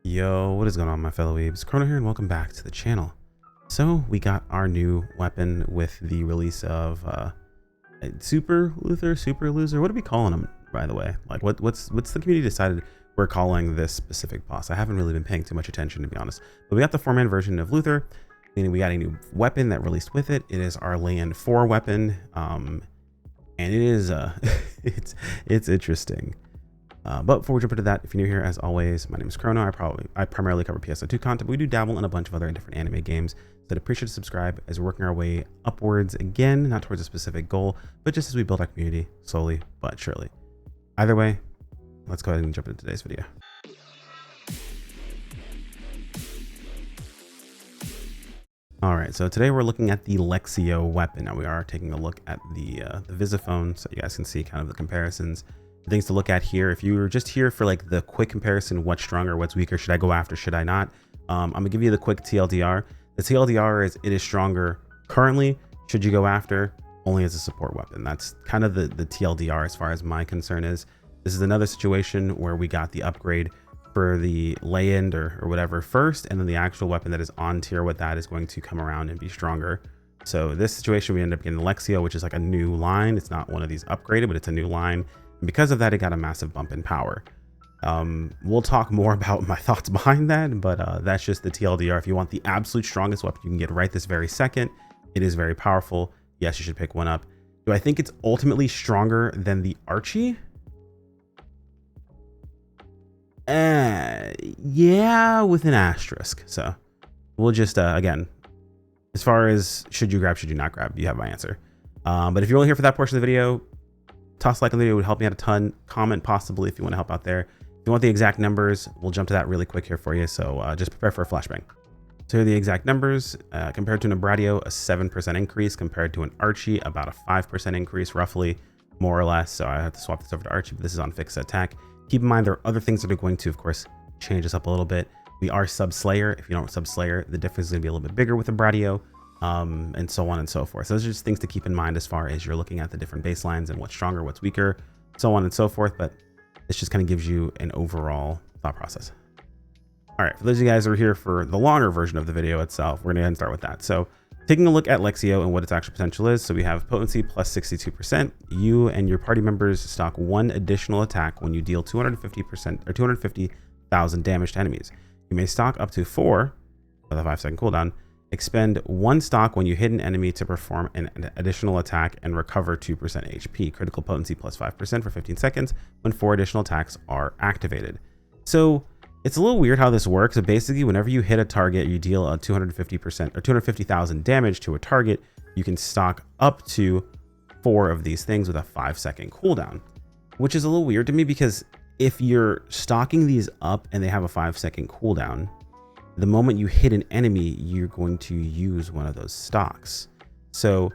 Yo, what is going on, my fellow weebs? Chrono here, and welcome back to the channel. So we got our new weapon with the release of Super Loser. What are we calling him, by the way? Like, what's the community decided we're calling this specific boss? I haven't really been paying too much attention, to be honest. But we got the 4-man version of Luther, meaning we got a new weapon that released with it. It is our Land 4 weapon, and it is it's interesting. But before we jump into that, if you're new here, as always, my name is Chrono. I primarily cover PSO2 content, but we do dabble in a bunch of other different anime games. So I'd appreciate to subscribe as we're working our way upwards again, not towards a specific goal, but just as we build our community slowly but surely. Either way, let's go ahead and jump into today's video. All right, so today we're looking at the Lexio weapon. Now we are taking a look at the Visiphone, so you guys can see kind of the comparisons. Things to look at here. If you were just here for like the quick comparison, what's stronger, what's weaker, should I go after, should I not? I'm gonna give you the quick TLDR. The TLDR is it is stronger currently. Should you go after? Only as a support weapon. That's kind of the TLDR as far as my concern is. This is another situation where we got the upgrade for the lay-in or whatever first, and then the actual weapon that is on tier with that is going to come around and be stronger. So this situation, we end up getting the Lexio, which is like a new line. It's not one of these upgraded, but it's a new line. Because of that, it got a massive bump in power. We'll talk more about my thoughts behind that, but that's just the TLDR. If you want the absolute strongest weapon you can get right this very second, it is very powerful. Yes, you should pick one up. Do I think it's ultimately stronger than the Archie? Yeah, with an asterisk. So we'll just, again, as far as should you grab, should you not grab, you have my answer. But if you're only here for that portion of the video, toss a like on the video, would help me out a ton. Comment possibly if you want to help out there. If you want the exact numbers, we'll jump to that really quick here for you. So just prepare for a flashbang. So here are the exact numbers. Compared to an Abratio, a 7% increase. Compared to an Archie, about a 5% increase, roughly, more or less. So I have to swap this over to Archie, but this is on fixed attack. Keep in mind, there are other things that are going to, of course, change this up a little bit. We are sub-Slayer. If you don't sub-Slayer, the difference is going to be a little bit bigger with Abratio. And so on and so forth. So those are just things to keep in mind as far as you're looking at the different baselines and what's stronger, what's weaker, so on and so forth. But this just kind of gives you an overall thought process. All right, for those of you guys who are here for the longer version of the video itself, we're gonna go ahead and start with that. So taking a look at Lexio and what its actual potential is. So we have potency plus 62%. You and your party members stock 1 additional attack when you deal 250% or 250,000 damage to enemies. You may stock up to 4 with a 5-second cooldown. Expend 1 stock when you hit an enemy to perform an additional attack and recover 2% HP. Critical potency plus 5% for 15 seconds when 4 additional attacks are activated. So it's a little weird how this works. So basically, whenever you hit a target, you deal a 250% or 250,000 damage to a target, you can stock up to 4 of these things with a 5-second cooldown, which is a little weird to me because if you're stocking these up and they have a 5-second cooldown, the moment you hit an enemy, you're going to use one of those stocks. So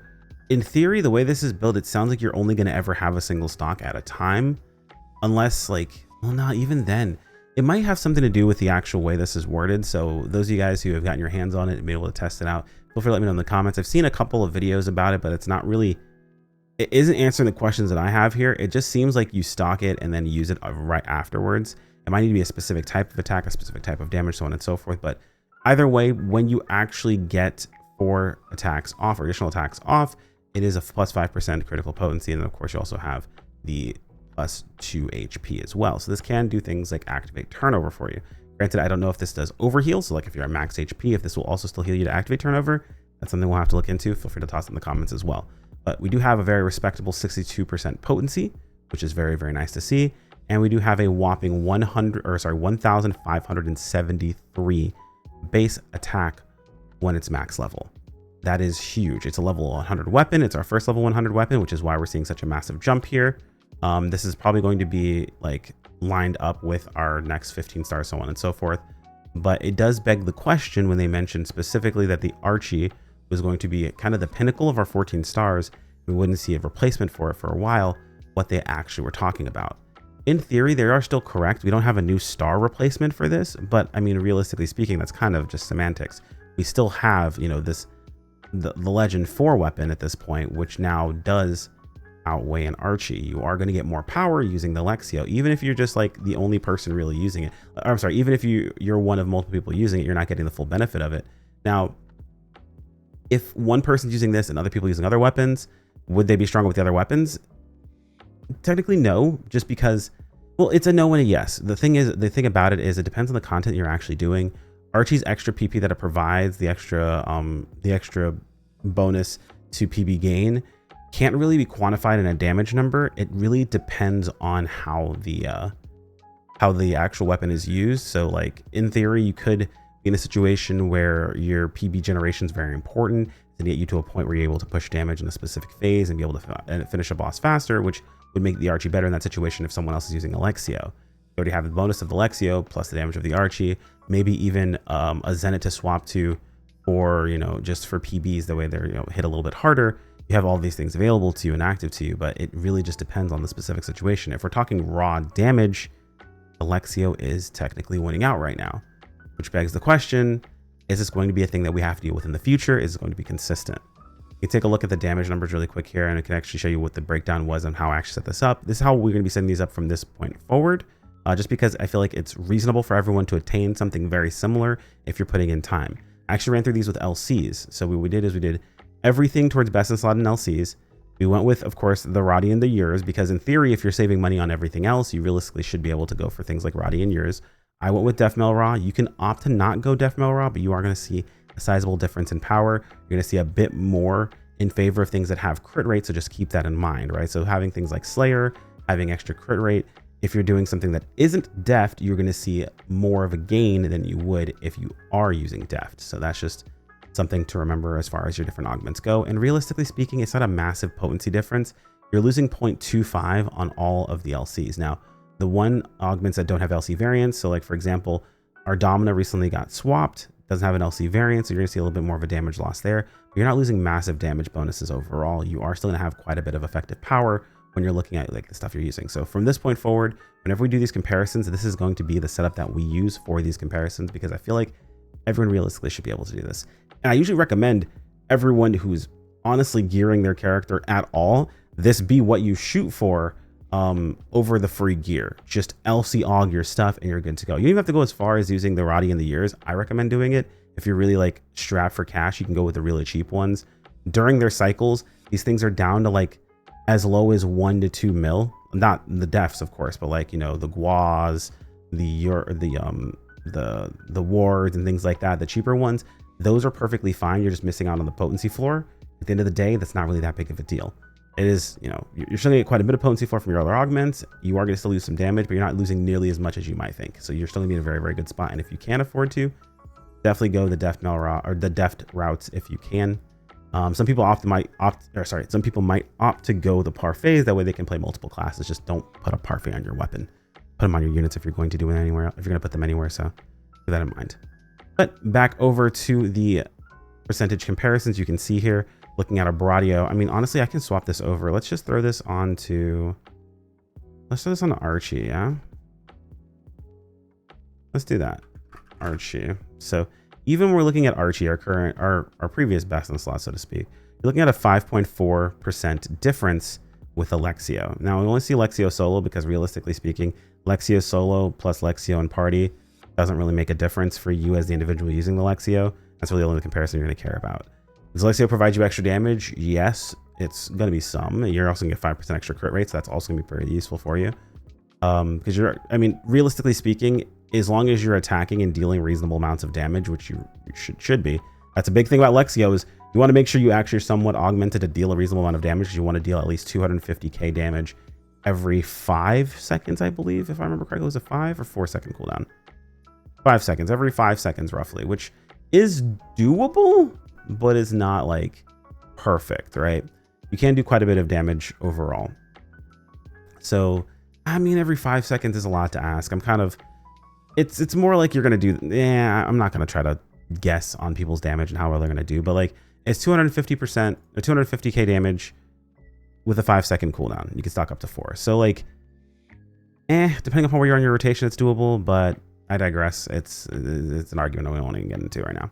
in theory, the way this is built, it sounds like you're only going to ever have a single stock at a time, unless like, well, not even then. It might have something to do with the actual way this is worded. So those of you guys who have gotten your hands on it and been able to test it out, feel free to let me know in the comments. I've seen a couple of videos about it, but it's not really, it isn't answering the questions that I have here. It just seems like you stock it and then use it right afterwards. It might need to be a specific type of attack, a specific type of damage, so on and so forth. But either way, when you actually get 4 attacks off or additional attacks off, it is a plus 5% critical potency. And then of course you also have the plus 2 HP as well. So this can do things like activate turnover for you. Granted, I don't know if this does overheal. So like if you're at max HP, if this will also still heal you to activate turnover, that's something we'll have to look into. Feel free to toss it in the comments as well. But we do have a very respectable 62% potency, which is very, very nice to see. And we do have a whopping 1,573 base attack when it's max level. That is huge. It's a level 100 weapon. It's our first level 100 weapon, which is why we're seeing such a massive jump here. This is probably going to be like lined up with our next 15 stars, so on and so forth. But it does beg the question when they mentioned specifically that the Archie was going to be kind of the pinnacle of our 14 stars. We wouldn't see a replacement for it for a while, what they actually were talking about. In theory, they are still correct. We don't have a new star replacement for this, but I mean, realistically speaking, that's kind of just semantics. We still have, you know, the Legend 4 weapon at this point, which now does outweigh an Archie. You are going to get more power using the Lexio, even if you're just like the only person really using it. I'm sorry, even if you're one of multiple people using it, you're not getting the full benefit of it. Now, if one person's using this and other people using other weapons, would they be stronger with the other weapons? Technically, no, just because, well, it's a no and a yes. The thing about it is it depends on the content you're actually doing. Archie's extra PP that it provides, the extra bonus to PB gain, can't really be quantified in a damage number. It really depends on how the actual weapon is used. So like in theory, you could be in a situation where your PB generation is very important to get you to a point where you're able to push damage in a specific phase and be able to finish a boss faster, which would make the Archie better in that situation if someone else is using a Lexio. You already have the bonus of the Lexio plus the damage of the Archie, maybe even a Zenith to swap to, or just for PBs, the way they're hit a little bit harder. You have all these things available to you and active to you, but it really just depends on the specific situation. If we're talking raw damage, the Lexio is technically winning out right now, which begs the question, is this going to be a thing that we have to deal with in the future? Is it going to be consistent? You take a look at the damage numbers really quick here, and it can actually show you what the breakdown was and how I actually set this up. This is how we're going to be setting these up from this point forward, just because I feel like it's reasonable for everyone to attain something very similar if you're putting in time. I actually ran through these with LCs. So what we did is we did everything towards best in slot in LCs. We went with, of course, the Roddy and the Years, because in theory, if you're saving money on everything else, you realistically should be able to go for things like Roddy and Years. I went with Def Mel Raw. You can opt to not go Def Mel Raw, but you are going to see a sizable difference in power. You're going to see a bit more in favor of things that have crit rate, so just keep that in mind, right? So having things like Slayer, having extra crit rate, if you're doing something that isn't deft, you're going to see more of a gain than you would if you are using deft. So that's just something to remember as far as your different augments go. And realistically speaking, it's not a massive potency difference. You're losing 0.25 on all of the LCs. Now, the one augments that don't have LC variants, so like for example, our Domina recently got swapped, doesn't have an LC variant, so you're gonna see a little bit more of a damage loss there. But you're not losing massive damage bonuses overall. You are still gonna have quite a bit of effective power when you're looking at like the stuff you're using. So from this point forward, whenever we do these comparisons, this is going to be the setup that we use for these comparisons, because I feel like everyone realistically should be able to do this. And I usually recommend everyone who's honestly gearing their character at all, this be what you shoot for over the free gear. Just LC aug your stuff and you're good to go. You don't even have to go as far as using the Roddy and the Years. I recommend doing it. If you're really like strapped for cash, you can go with the really cheap ones. During their cycles, these things are down to like as low as 1 to 2 mil. Not the defs, of course, but like, the Guas, the wards and things like that, the cheaper ones, those are perfectly fine. You're just missing out on the potency floor. At the end of the day, that's not really that big of a deal. It is, you're still gonna get quite a bit of potency floor from your other augments. You are gonna still lose some damage, but you're not losing nearly as much as you might think. So you're still gonna be in a very, very good spot. And if you can afford to, definitely go the deft mel route or the deft routes if you can. Some people might opt to go the parfaits. That way they can play multiple classes. Just don't put a parfait on your weapon. Put them on your units if you're going to do it anywhere. If you're gonna put them anywhere, so keep that in mind. But back over to the percentage comparisons, you can see here, looking at a Bradio. I mean, honestly, I can swap this over. Let's just throw this on to, let's throw this on to Archie, yeah? Let's do that, Archie. So even when we're looking at Archie, our previous best in slot, so to speak, you're looking at a 5.4% difference with a Lexio. Now, we only see Lexio solo because realistically speaking, Lexio solo plus Lexio and party doesn't really make a difference for you as the individual using the Lexio. That's really the only comparison you're going to care about. Does Lexio provide you extra damage? Yes, it's going to be some. You're also going to get 5% extra crit rate, so that's also going to be pretty useful for you. Because realistically speaking, as long as you're attacking and dealing reasonable amounts of damage, which you should be, that's a big thing about Lexio, is you want to make sure you actually are somewhat augmented to deal a reasonable amount of damage. You want to deal at least 250k damage every 5 seconds, I believe, if I remember correctly. Was it 5 or 4 second cooldown? 5 seconds, every 5 seconds roughly, which is doable, but is not like perfect, right? You can do quite a bit of damage overall. So, I mean, every 5 seconds is a lot to ask. I'm kind of, it's more like you're going to do, I'm not going to try to guess on people's damage and how well they're going to do, but like it's 250% or 250k damage with a 5 second cooldown. You can stock up to 4. So like, depending upon where you're on your rotation, it's doable, but I digress. It's an argument I don't want to get into right now.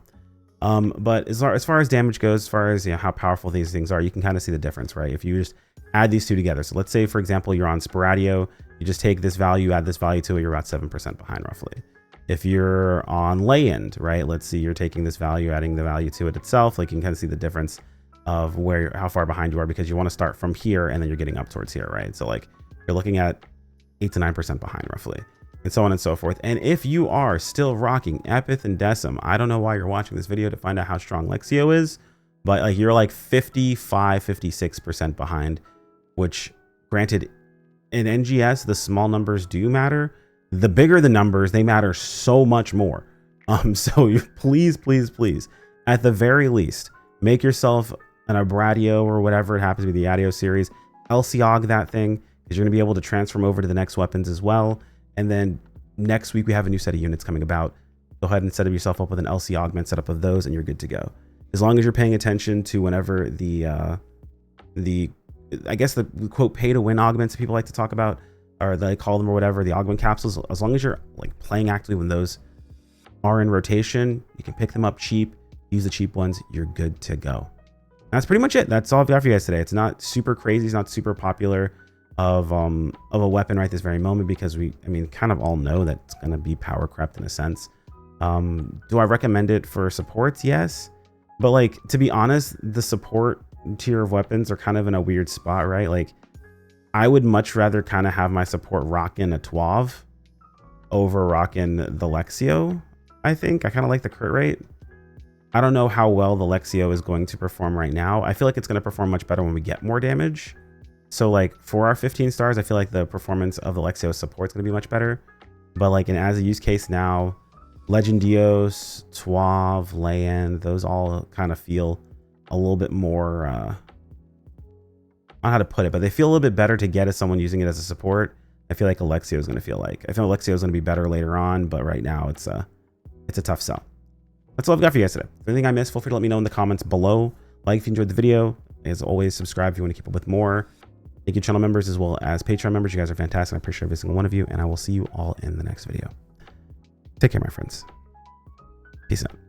But as far as damage goes, as far as how powerful these things are, you can kind of see the difference, right? If you just add these two together. So let's say, for example, you're on Sporadio, you just take this value, add this value to it, you're about 7% behind roughly. If you're on Lay-End, right? Let's see, you're taking this value, adding the value to it itself. Like you can kind of see the difference of how far behind you are, because you want to start from here and then you're getting up towards here, right? So like you're looking at 8 to 9% behind roughly, and so on and so forth. And if you are still rocking Epith and Decim, I don't know why you're watching this video to find out how strong Lexio is, but like you're like 55, 56% behind, which granted in NGS, the small numbers do matter. The bigger the numbers, they matter so much more. So you please, at the very least, make yourself an Abradio or whatever it happens to be, the Adio series, LCOG that thing, because you're going to be able to transform over to the next weapons as well. And then next week we have a new set of units coming about. Go ahead and set yourself up with an LC augment setup of those, and you're good to go. As long as you're paying attention to whenever the I guess the quote pay to win augments that people like to talk about, or they call them or whatever, the augment capsules, as long as you're like playing actively when those are in rotation, you can pick them up cheap, use the cheap ones, you're good to go. That's pretty much it. That's all I've got for you guys today. It's not super crazy, it's not super popular of a weapon right this very moment, because I mean kind of all know that it's gonna be power crept in a sense. Do I recommend it for supports? Yes, but like, to be honest, the support tier of weapons are kind of in a weird spot, right? Like I would much rather kind of have my support rocking a TWAV over rocking the Lexio. I think I kind of like the crit rate. I don't know how well the Lexio is going to perform right now. I feel like it's going to perform much better when we get more damage. So like for our 15 stars, I feel like the performance of the Lexio support is going to be much better. But like as a use case now, Legendios, TWAV, Lay-End, those all kind of feel a little bit more, I don't know how to put it, but they feel a little bit better to get as someone using it as a support. I feel like Lexio is going to feel like. I feel Lexio is going to be better later on, but right now it's a tough sell. That's all I've got for you guys today. If anything I missed, feel free to let me know in the comments below. Like if you enjoyed the video. As always, subscribe if you want to keep up with more. Thank you, channel members, as well as Patreon members. You guys are fantastic. I appreciate every single one of you, and I will see you all in the next video. Take care, my friends. Peace out.